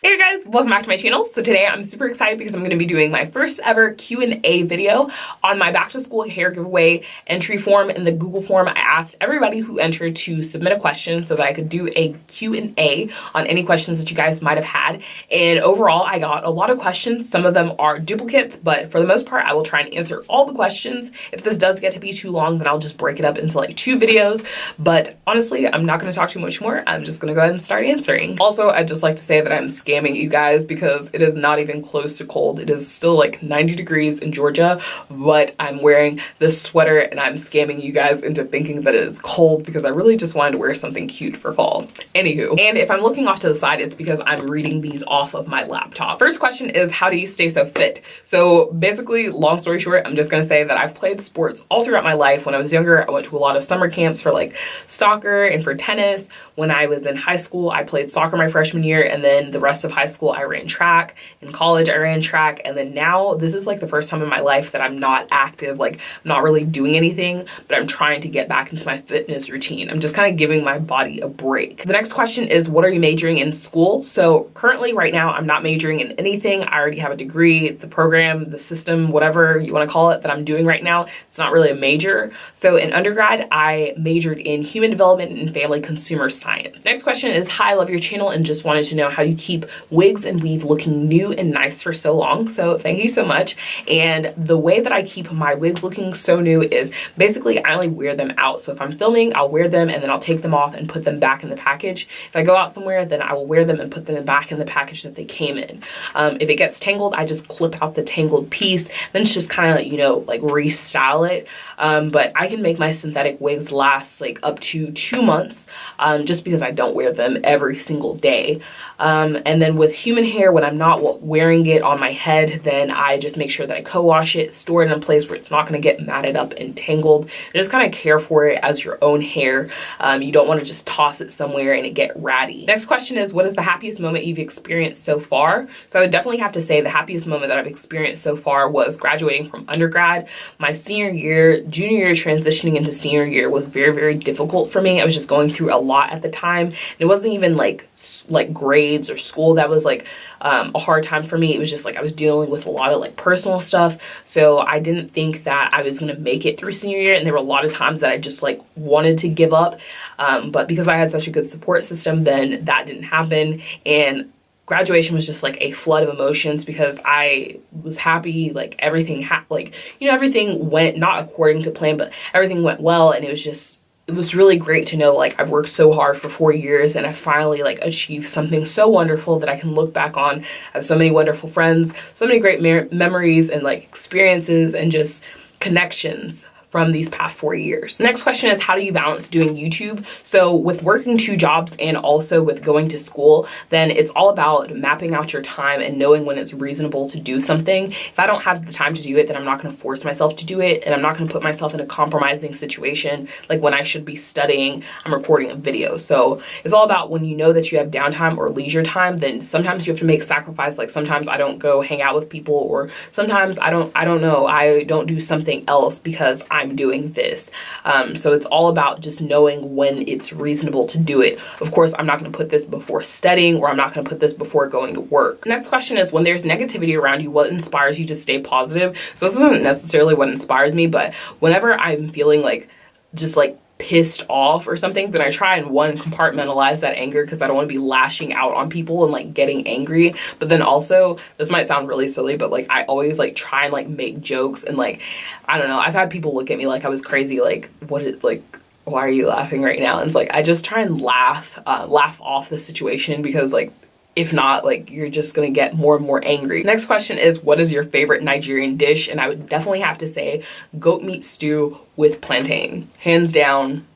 Hey guys, welcome back to my channel. So today I'm super excited because I'm going to be doing my first ever Q&A video on my back to school hair giveaway entry form. In the Google form, I asked everybody who entered to submit a question so that I could do a Q&A on any questions that you guys might have had. And overall, I got a lot of questions. Some of them are duplicates, but for the most part, I will try and answer all the questions. If this does get to be too long, then I'll just break it up into like 2 videos. But honestly, I'm not going to talk too much more. I'm just going to go ahead and start answering. Also, I'd just like to say that I'm scamming you guys because it is not even close to cold. It is still like 90 degrees in Georgia, but I'm wearing this sweater and I'm scamming you guys into thinking that it is cold because I really just wanted to wear something cute for fall. Anywho, and if I'm looking off to the side, it's because I'm reading these off of my laptop. First question is, how do you stay so fit? So basically, long story short, I'm just gonna say that I've played sports all throughout my life. When I was younger, I went to a lot of summer camps for like soccer and for tennis. When I was in high school, I played soccer my freshman year, and then the rest of high school I ran track. In college I ran track, and then now this is like the first time in my life that I'm not active, like I'm not really doing anything, but I'm trying to get back into my fitness routine. I'm just kind of giving my body a break. The next question is, what are you majoring in school? So currently right now I'm not majoring in anything. I already have a degree. The program, the system, whatever you want to call it, that I'm doing right now, it's not really a major. So in undergrad I majored in human development and family consumer science. Next question is, hi, I love your channel and just wanted to know how you keep wigs and weave looking new and nice for so long. So thank you so much. And the way that I keep my wigs looking so new is basically I only wear them out. So if I'm filming, I'll wear them and then I'll take them off and put them back in the package. If I go out somewhere, then I will wear them and put them back in the package that they came in. If it gets tangled, I just clip out the tangled piece. Then it's just kind of, you know, like restyle it. But I can make my synthetic wigs last like up to 2 months, just because I don't wear them every single day. And then with human hair, when I'm not wearing it on my head, then I just make sure that I co-wash it, store it in a place where it's not going to get matted up and tangled, and just kind of care for it as your own hair. You don't want to just toss it somewhere and it get ratty. Next question is, what is the happiest moment you've experienced so far? So I would definitely have to say the happiest moment that I've experienced so far was graduating from undergrad. My senior year, junior year transitioning into senior year was very, very difficult for me. I was just going through a lot at the time. And it wasn't even like grades or school that was like a hard time for me. It was just like I was dealing with a lot of like personal stuff. So I didn't think that I was gonna make it through senior year, and there were a lot of times that I just like wanted to give up. But because I had such a good support system, then that didn't happen. And graduation was just like a flood of emotions because I was happy, like everything everything went not according to plan, but everything went well. And it was really great to know like I've worked so hard for 4 years and I finally like achieved something so wonderful that I can look back on. I have so many wonderful friends, so many great memories and like experiences and just connections from these past 4 years. Next question is, how do you balance doing YouTube? So with working 2 jobs and also with going to school, then it's all about mapping out your time and knowing when it's reasonable to do something. If I don't have the time to do it, then I'm not going to force myself to do it, and I'm not going to put myself in a compromising situation. Like when I should be studying, I'm recording a video. So it's all about when you know that you have downtime or leisure time, then sometimes you have to make sacrifice. Like sometimes I don't go hang out with people, or sometimes I don't do something else because I'm doing this. So it's all about just knowing when it's reasonable to do it. Of course, I'm not going to put this before studying, or I'm not going to put this before going to work. Next question is, when there's negativity around you, what inspires you to stay positive? So this isn't necessarily what inspires me, but whenever I'm feeling like just like pissed off or something, then I try and compartmentalize that anger, because I don't want to be lashing out on people and like getting angry. But then also, this might sound really silly, but like I always like try and like make jokes, and like I don't know, I've had people look at me like I was crazy, like why are you laughing right now? And it's like I just try and laugh off the situation, because like if not, like you're just gonna get more and more angry. Next question is, what is your favorite Nigerian dish? And I would definitely have to say goat meat stew with plantain. Hands down,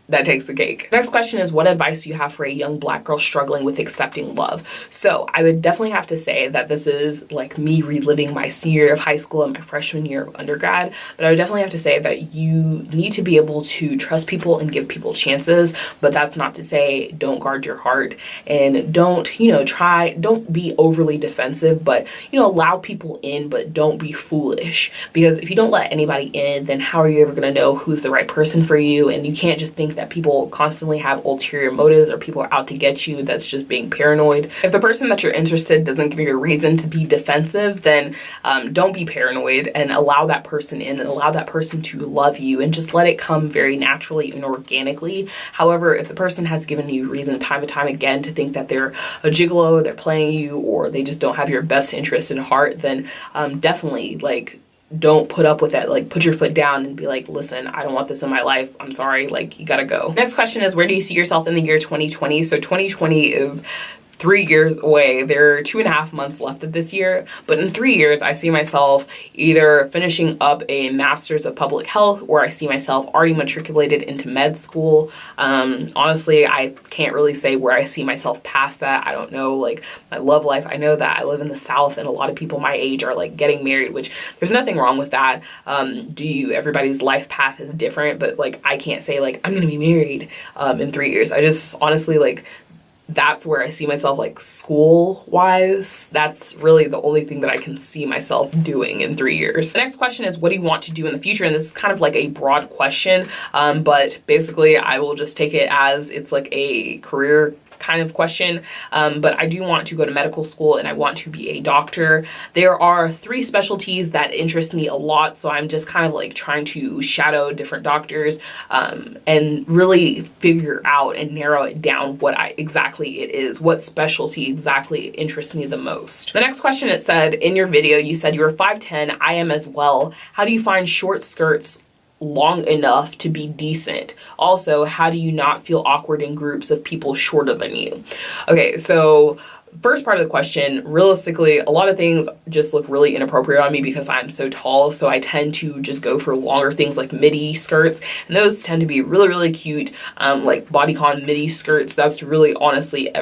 that takes the cake. Next question is, what advice do you have for a young Black girl struggling with accepting love? So I would definitely have to say that this is like me reliving my senior year of high school and my freshman year of undergrad, but I would definitely have to say that you need to be able to trust people and give people chances. But that's not to say don't guard your heart, and don't be overly defensive, but allow people in, but don't be foolish, because if you don't let anybody in, then how are you ever going to know who's the right person for you? And you can't just think think that people constantly have ulterior motives or people are out to get you. That's just being paranoid. If the person that you're interested doesn't give you a reason to be defensive, then don't be paranoid and allow that person in and allow that person to love you and just let it come very naturally and organically. However, if the person has given you reason time and time again to think that they're a gigolo, they're playing you, or they just don't have your best interest in heart, then definitely like don't put up with that. Like put your foot down and be like, listen, I don't want this in my life. I'm sorry, like you gotta go. Next question is, where do you see yourself in the year 2020? So 2020 is 3 years away. There are 2.5 months left of this year, but in 3 years I see myself either finishing up a master's of public health, or I see myself already matriculated into med school. Honestly, I can't really say where I see myself past that. I don't know, like my love life. I know that I live in the South and a lot of people my age are like getting married, which there's nothing wrong with that. Everybody's life path is different, but like I can't say like I'm gonna be married in 3 years. I just honestly like that's where I see myself, like school wise. That's really the only thing that I can see myself doing in 3 years. The next question is, what do you want to do in the future? And this is kind of like a broad question, but basically I will just take it as it's like a career kind of question. But I do want to go to medical school and I want to be a doctor. There are 3 specialties that interest me a lot, so I'm just kind of like trying to shadow different doctors and really figure out and narrow it down what exactly it is, what specialty exactly interests me the most. The next question, it said, in your video you said you were 5'10", I am as well. How do you find short skirts long enough to be decent? Also, how do you not feel awkward in groups of people shorter than you? Okay, so first part of the question, realistically, a lot of things just look really inappropriate on me because I'm so tall, so I tend to just go for longer things like midi skirts, and those tend to be really, really cute, like bodycon midi skirts. That's really honestly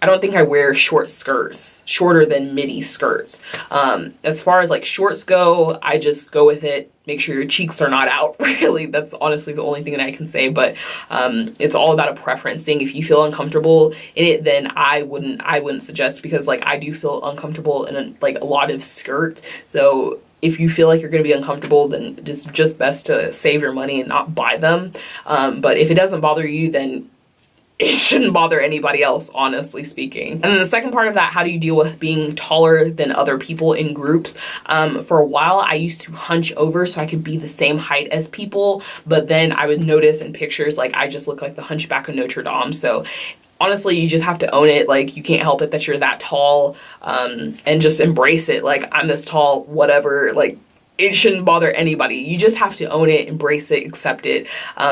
I don't think I wear short skirts, shorter than midi skirts. As far as like shorts go, I just go with it. Make sure your cheeks are not out, really. That's honestly the only thing that I can say, but it's all about a preference thing. If you feel uncomfortable in it, then I wouldn't suggest, because like I do feel uncomfortable in a lot of skirts. So if you feel like you're going to be uncomfortable, then it's just best to save your money and not buy them. But if it doesn't bother you, then it shouldn't bother anybody else, honestly speaking. And then the second part of that, how do you deal with being taller than other people in groups? For a while, I used to hunch over so I could be the same height as people, but then I would notice in pictures, like I just look like the Hunchback of Notre Dame. So honestly, you just have to own it. Like you can't help it that you're that tall, and just embrace it. Like I'm this tall, whatever, like it shouldn't bother anybody. You just have to own it, embrace it, accept it,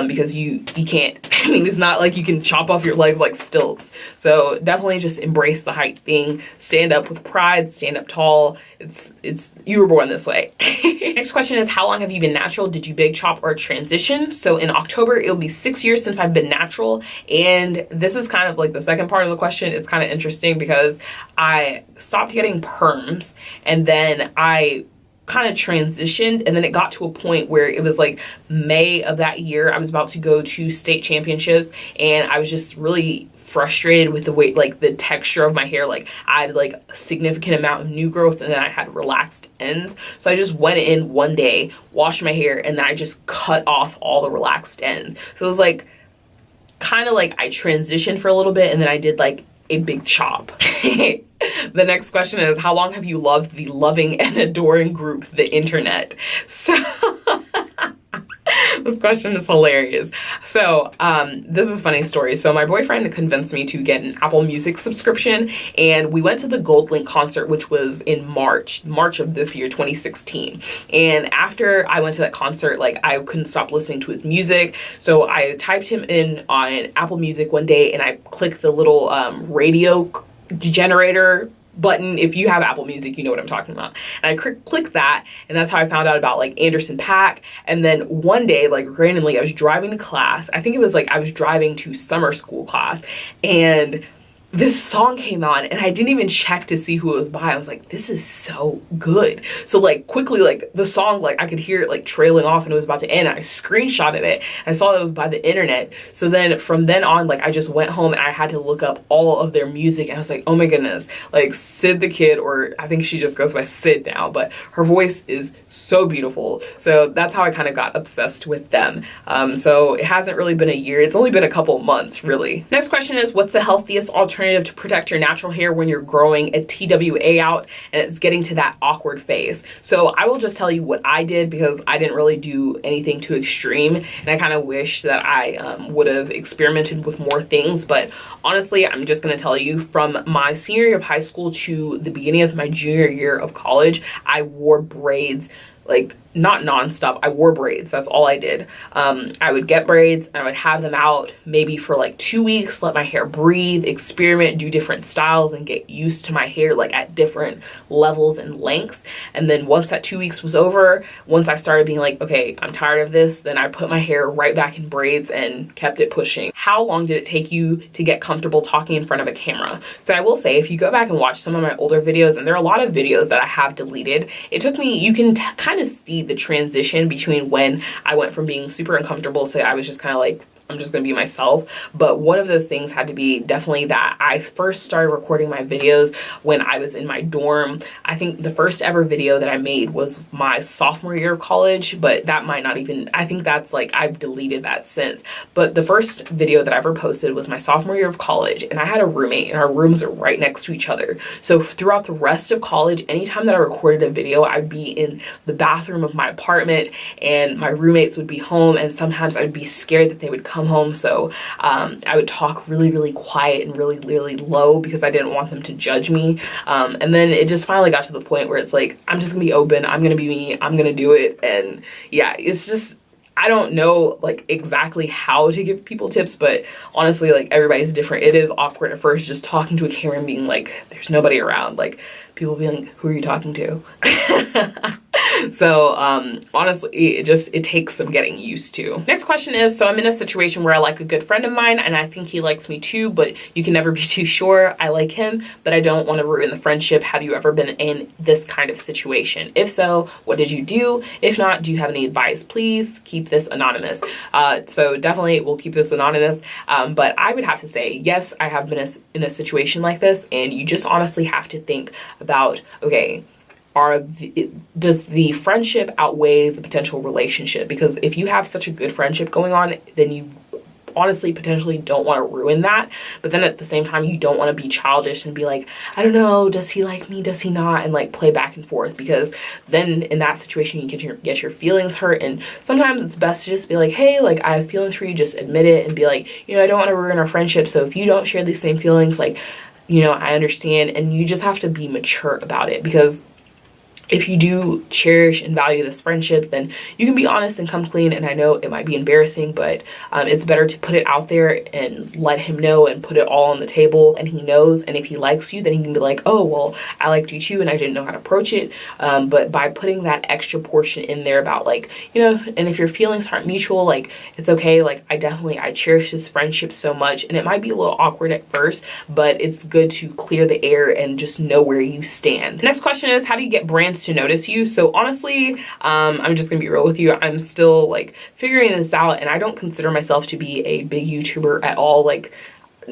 because you can't, I mean, it's not like you can chop off your legs like stilts. So definitely just embrace the height thing, stand up with pride, stand up tall. It's you were born this way. Next question is, how long have you been natural? Did you big chop or transition? So in October, it'll be 6 years since I've been natural. And this is kind of like the second part of the question. It's kind of interesting because I stopped getting perms and then I kind of transitioned, and then it got to a point where it was like May of that year. I was about to go to state championships and I was just really frustrated with the way, like the texture of my hair. Like I had like a significant amount of new growth and then I had relaxed ends. So I just went in one day, washed my hair, and then I just cut off all the relaxed ends. So it was like kind of like I transitioned for a little bit and then I did like a big chop. The next question is, how long have you loved the loving and adoring group, the internet? So this question is hilarious. So this is a funny story. So my boyfriend convinced me to get an Apple Music subscription, and we went to the Gold Link concert, which was in March of this year, 2016. And after I went to that concert, like I couldn't stop listening to his music. So I typed him in on Apple Music one day and I clicked the little radio generator button. If you have Apple Music, you know what I'm talking about. And I clicked that, and that's how I found out about like Anderson .Paak. And then one day, like randomly, I was driving to class. I think it was like I was driving to summer school class, and this song came on and I didn't even check to see who it was by. I was like, this is so good. So like quickly, like the song, like I could hear it like trailing off and it was about to end. I screenshotted it. I saw that it was by the internet. So then from then on, like I just went home and I had to look up all of their music, and I was like, oh my goodness, like Sid the Kid, or I think she just goes by Sid now, but her voice is so beautiful. So that's how I kind of got obsessed with them. So it hasn't really been a year. It's only been a couple months, really. Next question is, what's the healthiest alternative to protect your natural hair when you're growing a TWA out and it's getting to that awkward phase? So I will just tell you what I did, because I didn't really do anything too extreme, and I kind of wish that I would have experimented with more things. But honestly, I'm just going to tell you, from my senior year of high school to the beginning of my junior year of college, I wore braids, like not nonstop. I wore braids. That's all I did. I would get braids and I would have them out maybe for like 2 weeks, let my hair breathe, experiment, do different styles, and get used to my hair like at different levels and lengths. And then once that 2 weeks was over, once I started being like, okay, I'm tired of this, then I put my hair right back in braids and kept it pushing. How long did it take you to get comfortable talking in front of a camera? So I will say, if you go back and watch some of my older videos, and there are a lot of videos that I have deleted, it took me, you can kind of see the transition between when I went from being super uncomfortable to I was just kind of like, I'm just gonna be myself. But one of those things had to be definitely that I first started recording my videos when I was in my dorm. I think the first ever video that I made was my sophomore year of college, but that might not even, I think that's like, I've deleted that since. But the first video that I ever posted was my sophomore year of college, and I had a roommate and our rooms are right next to each other. So throughout the rest of college, anytime that I recorded a video, I'd be in the bathroom of my apartment and my roommates would be home, and sometimes I'd be scared that they would come home. So I would talk really quiet and really low because I didn't want them to judge me. And then it just finally got to the point where it's like, I'm just gonna be open, I'm gonna be me, I'm gonna do it. And yeah, it's just, I don't know like exactly how to give people tips, but honestly, like everybody's different. It is awkward at first just talking to a camera and being like, there's nobody around. Like people being like, who are you talking to? So honestly, it takes some getting used to. Next question is, so I'm in a situation where I like a good friend of mine and I think he likes me too, but you can never be too sure. I like him, but I don't want to ruin the friendship. Have you ever been in this kind of situation? If so, what did you do? If not, do you have any advice? Please keep this anonymous. So definitely we'll keep this anonymous. But I would have to say, yes, I have been in a situation like this, and you just honestly have to think about, okay, does the friendship outweigh the potential relationship? Because if you have such a good friendship going on, then you honestly potentially don't want to ruin that. But then at the same time, you don't want to be childish and be like, I don't know, does he like me, does he not, and like play back and forth, because then in that situation you get your feelings hurt. And sometimes it's best to just be like, hey, like I have feelings for you, just admit it and be like, you know, I don't want to ruin our friendship, so if you don't share these same feelings, like, you know, I understand. And you just have to be mature about it, because if you do cherish and value this friendship, then you can be honest and come clean. And I know it might be embarrassing, but it's better to put it out there and let him know and put it all on the table, and he knows. And if he likes you, then he can be like, oh, well, I liked you too and I didn't know how to approach it. But by putting that extra portion in there about like, you know, and if your feelings aren't mutual, like it's okay. Like I cherish this friendship so much, and it might be a little awkward at first, but it's good to clear the air and just know where you stand. Next question is, how do you get brands to notice you? So honestly, I'm just gonna be real with you. I'm still like figuring this out, and I don't consider myself to be a big YouTuber at all. Like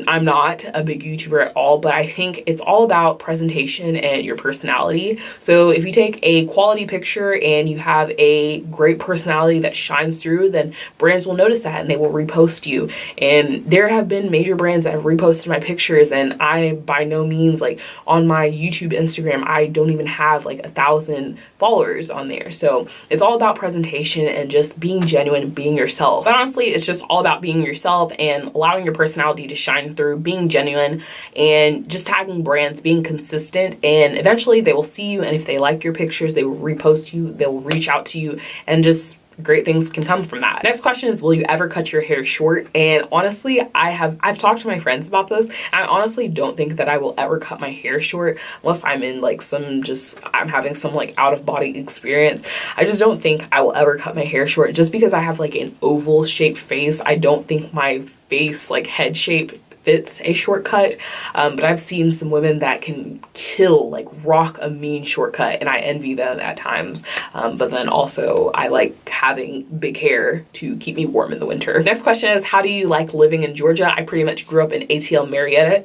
I'm not a big YouTuber at all, but I think it's all about presentation and your personality. So if you take a quality picture and you have a great personality that shines through, then brands will notice that and they will repost you. And there have been major brands that have reposted my pictures, and I by no means, like on my YouTube, Instagram, I don't even have like 1,000 followers on there. So it's all about presentation and just being genuine, being yourself. But honestly, it's just all about being yourself and allowing your personality to shine through, being genuine, and just tagging brands, being consistent, and eventually they will see you, and if they like your pictures, they will repost you, they will reach out to you, and just great things can come from that. Next question is, will you ever cut your hair short? And honestly, I've talked to my friends about this. I honestly don't think that I will ever cut my hair short unless I'm in like I'm having some like out of body experience. I just don't think I will ever cut my hair short, just because I have like an oval shaped face. I don't think my face like head shape fits a shortcut, but I've seen some women that can kill, like rock a mean shortcut, and I envy them at times. But then also I like having big hair to keep me warm in the winter. Next question is, how do you like living in Georgia? I pretty much grew up in ATL Marietta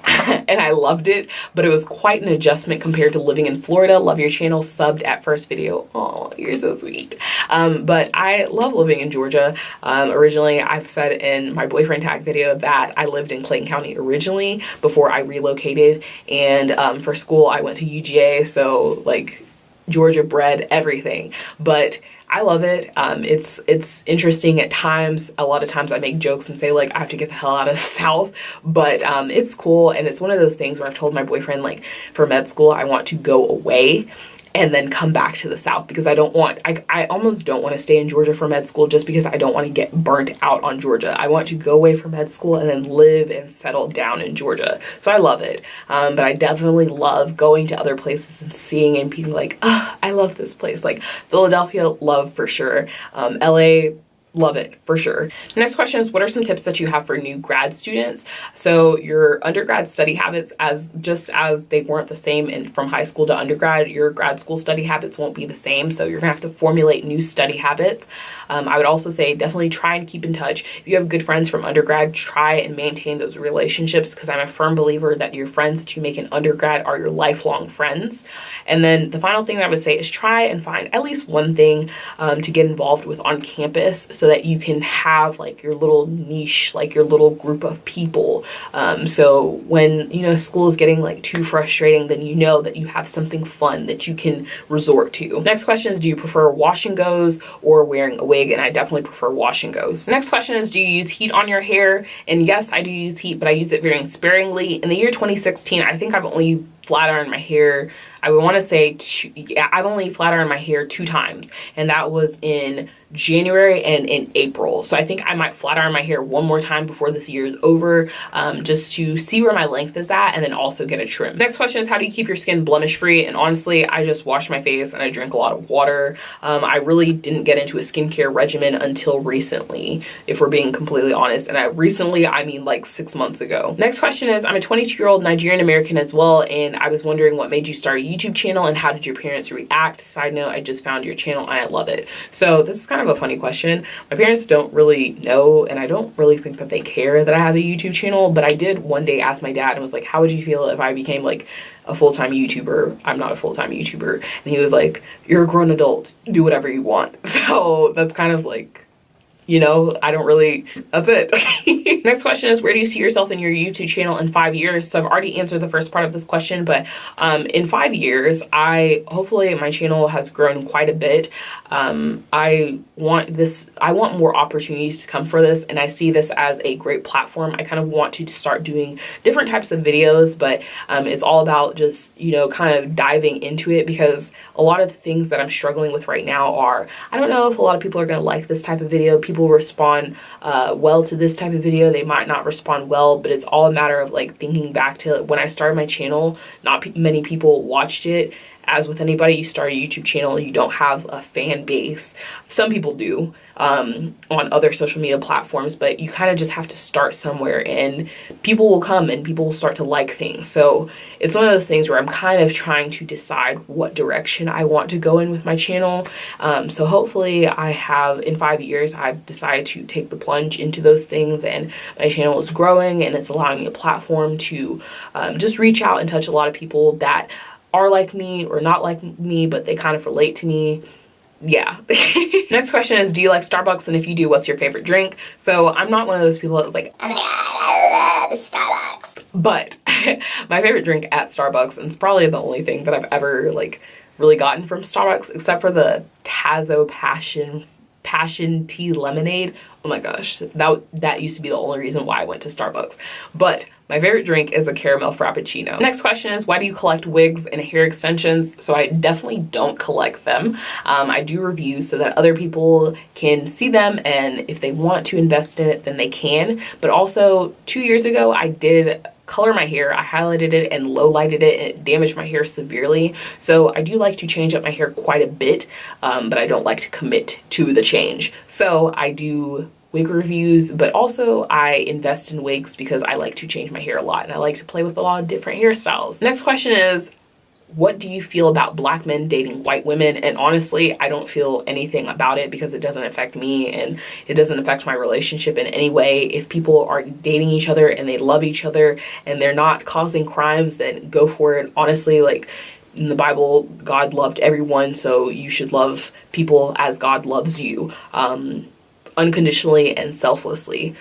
and I loved it, but it was quite an adjustment compared to living in Florida. Love your channel, subbed at first video. Oh, you're so sweet. But I love living in Georgia. Originally, I've said in my boyfriend tag video that I lived in Clayton County originally before I relocated, and for school I went to UGA, so like Georgia bred everything. But I love it. It's interesting at times. A lot of times I make jokes and say like I have to get the hell out of the South, but it's cool. And it's one of those things where I've told my boyfriend, like, for med school I want to go away and then come back to the South, because I almost don't want to stay in Georgia for med school, just because I don't want to get burnt out on Georgia. I want to go away for med school and then live and settle down in Georgia. So I love it. But I definitely love going to other places and seeing and being like, oh, I love this place. Like Philadelphia, love for sure. LA, love it for sure. Next question is, what are some tips that you have for new grad students? So your undergrad study habits, just as they weren't the same from high school to undergrad, your grad school study habits won't be the same. So you're gonna have to formulate new study habits. I would also say definitely try and keep in touch. If you have good friends from undergrad, try and maintain those relationships, because I'm a firm believer that your friends that you make in undergrad are your lifelong friends. And then the final thing that I would say is try and find at least one thing to get involved with on campus, so that you can have like your little niche, like your little group of people. So when, you know, school is getting like too frustrating, then you know that you have something fun that you can resort to. Next question is, do you prefer wash and goes or wearing a wig? And I definitely prefer wash and goes. Next question is, do you use heat on your hair? And yes, I do use heat, but I use it very sparingly. In the year 2016, I think I've only flat ironed my hair, I would want to say I've only flat ironed my hair 2 times, and that was in January and in April. So I think I might flat iron my hair one more time before this year is over, just to see where my length is at, and then also get a trim. Next question is, how do you keep your skin blemish free? And honestly, I just wash my face and I drink a lot of water. I really didn't get into a skincare regimen until recently, if we're being completely honest. And I mean like 6 months ago. Next question is, I'm a 22-year-old Nigerian American as well, and I was wondering what made you start a YouTube channel and how did your parents react? Side note, I just found your channel and I love it. So this is kind of a funny question. My parents don't really know, and I don't really think that they care that I have a YouTube channel, but I did one day ask my dad and was like, how would you feel if I became like a full-time YouTuber? I'm not a full-time YouTuber. And he was like, you're a grown adult, do whatever you want. So that's kind of like, you know, I don't really, that's it. Next question is, where do you see yourself in your YouTube channel in 5 years? So I've already answered the first part of this question, but in 5 years, hopefully my channel has grown quite a bit. I want more opportunities to come for this, and I see this as a great platform. I kind of want to start doing different types of videos, but it's all about just, you know, kind of diving into it, because a lot of the things that I'm struggling with right now are, I don't know if a lot of people are going to like this type of video. People respond well to this type of video, they might not respond well, but it's all a matter of like thinking back to when I started my channel. Not many people watched it. As with anybody, you start a YouTube channel, you don't have a fan base. Some people do on other social media platforms, but you kind of just have to start somewhere, and people will come and people will start to like things. So it's one of those things where I'm kind of trying to decide what direction I want to go in with my channel. So hopefully in 5 years, I've decided to take the plunge into those things, and my channel is growing, and it's allowing me a platform to just reach out and touch a lot of people that are like me or not like me, but they kind of relate to me. Yeah. Next question is, do you like Starbucks? And if you do, what's your favorite drink? So I'm not one of those people that's like, oh my god, I love Starbucks. But my favorite drink at Starbucks, and it's probably the only thing that I've ever like really gotten from Starbucks, except for the Tazo passion tea lemonade. Oh my gosh, that used to be the only reason why I went to Starbucks. But my favorite drink is a caramel frappuccino. Next question is, why do you collect wigs and hair extensions? So I definitely don't collect them. I do reviews so that other people can see them, and if they want to invest in it, then they can. But also 2 years ago, I did color my hair. I highlighted it and low lighted it, and it damaged my hair severely. So I do like to change up my hair quite a bit, but I don't like to commit to the change. So I do wig reviews, but also I invest in wigs because I like to change my hair a lot and I like to play with a lot of different hairstyles. Next question is, what do you feel about black men dating white women? And honestly, I don't feel anything about it because it doesn't affect me and it doesn't affect my relationship in any way. If people are dating each other and they love each other and they're not causing crimes, then go for it. Honestly, like, in the Bible, God loved everyone, so you should love people as God loves you, unconditionally and selflessly.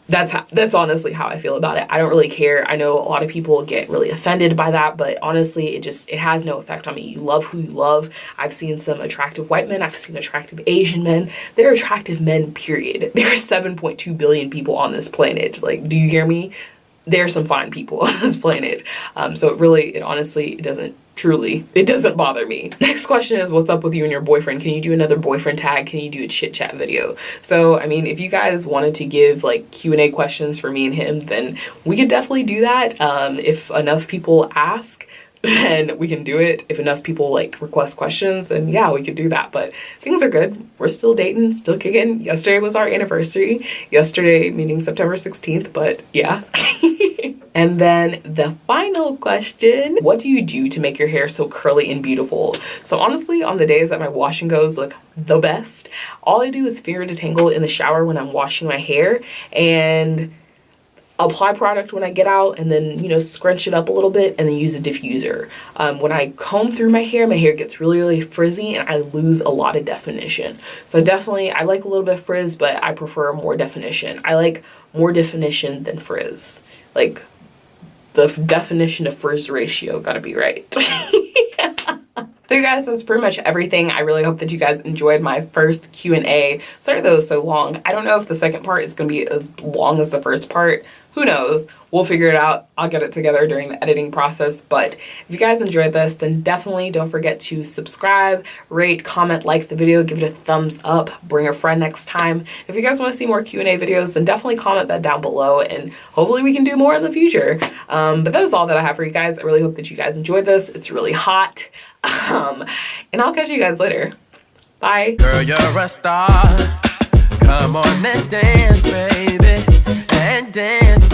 That's honestly how I feel about it. I don't really care. I know a lot of people get really offended by that, but honestly, it has no effect on me. You love who you love. I've seen some attractive white men. I've seen attractive Asian men. They're attractive men, period. There are 7.2 billion people on this planet. Like, do you hear me? There are some fine people on this planet. So it doesn't bother me. Next question is, what's up with you and your boyfriend? Can you do another boyfriend tag? Can you do a chit chat video? So, I mean, if you guys wanted to give like Q&A questions for me and him, then we could definitely do that. If enough people ask, then we can do it. If enough people like request questions, then yeah, we could do that. But things are good. We're still dating, still kicking. Yesterday was our anniversary. Yesterday meaning September 16th, but yeah. And then the final question, what do you do to make your hair so curly and beautiful? So honestly, on the days that my wash and goes look the best, all I do is finger detangle in the shower when I'm washing my hair and apply product when I get out, and then, you know, scrunch it up a little bit and then use a diffuser. When I comb through my hair gets really, really frizzy and I lose a lot of definition. So I like a little bit of frizz, but I prefer more definition. I like more definition than frizz. Like, the definition to frizz ratio gotta be right. So you guys, that's pretty much everything. I really hope that you guys enjoyed my first Q&A. Sorry that it was so long. I don't know if the second part is gonna be as long as the first part. Who knows? We'll figure it out. I'll get it together during the editing process. But if you guys enjoyed this, then definitely don't forget to subscribe, rate, comment, like the video, give it a thumbs up, bring a friend next time. If you guys want to see more Q&A videos, then definitely comment that down below and hopefully we can do more in the future. But that is all that I have for you guys. I really hope that you guys enjoyed this. It's really hot. And I'll catch you guys later. Bye. Girl, you're a star. Come on and dance, baby, and dance.